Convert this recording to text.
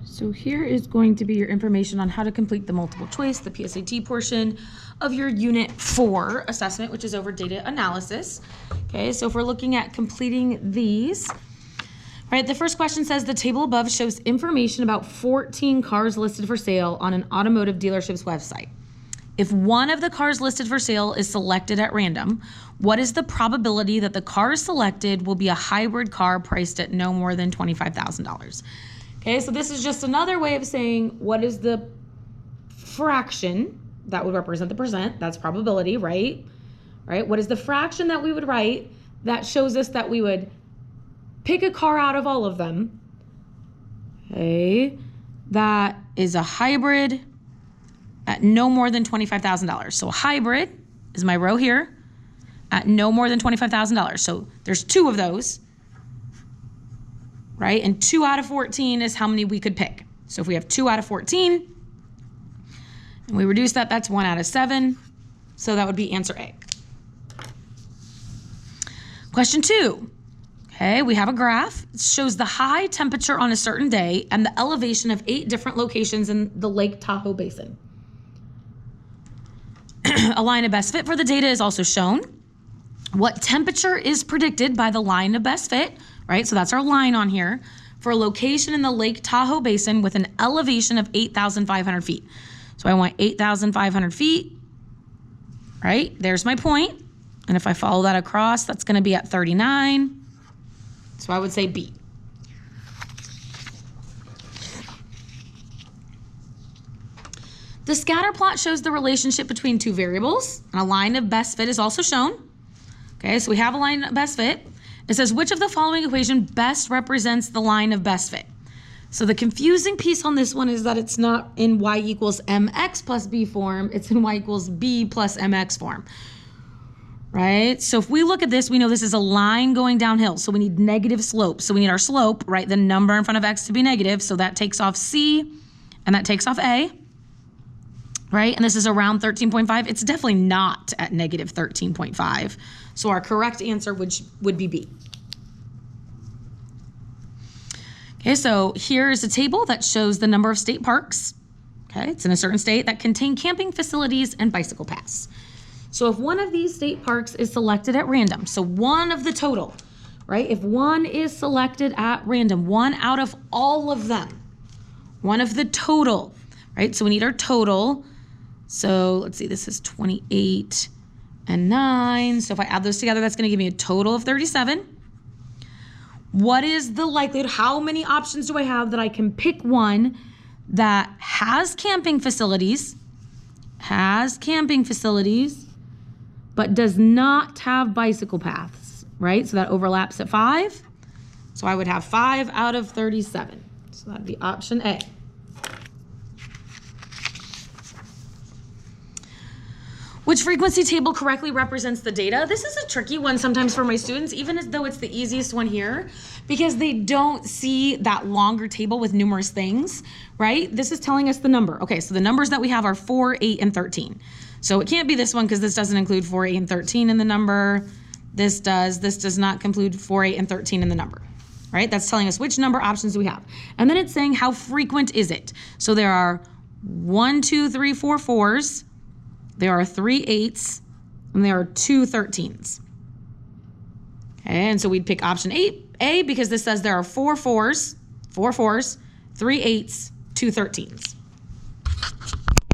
So here is going to be your information on how to complete the multiple choice, the PSAT portion of your Unit 4 assessment, which is over data analysis. Okay, so if we're looking at completing these, right, the first question says the table above shows information about 14 cars listed for sale on an automotive dealership's website. If one of the cars listed for sale is selected at random, what is the probability that the car selected will be a hybrid car priced at no more than $25,000? Okay, so this is just another way of saying what is the fraction that would represent the percent? That's probability, right? Right? What is the fraction that we would write that shows us that we would pick a car out of all of them, okay, that is a hybrid at no more than $25,000. So a hybrid is my row here at no more than $25,000. So there's two of those, right? And 2 out of 14 is how many we could pick. So if we have 2 out of 14 and we reduce that, that's 1 out of 7. So that would be answer A. Question 2. Okay, we have a graph. It shows the high temperature on a certain day and the elevation of 8 different locations in the Lake Tahoe Basin. A line of best fit for the data is also shown. What temperature is predicted by the line of best fit, right? So that's our line on here for a location in the Lake Tahoe Basin with an elevation of 8,500 feet. So I want 8,500 feet, right? There's my point. And if I follow that across, that's going to be at 39. So I would say B. The scatter plot shows the relationship between two variables, and a line of best fit is also shown. Okay, so we have a line of best fit. It says, which of the following equation best represents the line of best fit? So the confusing piece on this one is that it's not in y equals mx plus b form, it's in y equals b plus mx form, right? So if we look at this, we know this is a line going downhill, so we need negative slope. So we need our slope, right, the number in front of x to be negative, so that takes off C, and that takes off A, right? And this is around 13.5. It's definitely not at negative 13.5. So our correct answer would be B. Okay, so here's a table that shows the number of state parks. Okay, it's in a certain state that contain camping facilities and bicycle paths. So if one of these state parks is selected at random, so one of the total, right? If one is selected at random, one out of all of them, one of the total, right? So we need our total. So let's see, this is 28 and 9. So if I add those together, that's going to give me a total of 37. What is the likelihood? How many options do I have that I can pick one that has camping facilities, but does not have bicycle paths, right? So that overlaps at 5. So I would have 5 out of 37. So that'd be option A. Which frequency table correctly represents the data? This is a tricky one sometimes for my students, even as though it's the easiest one here, because they don't see that longer table with numerous things, right? This is telling us the number. Okay, so the numbers that we have are 4, 8, and 13. So it can't be this one because this doesn't include 4, 8, and 13 in the number. This does not include 4, 8, and 13 in the number, right? That's telling us which number options do we have. And then it's saying how frequent is it? So there are 1, 2, 3, 4 4s. There are 3 8s, and there are 2 13s. Okay, and so we'd pick option A because this says there are 4 4s, 3 8s, 2 13s.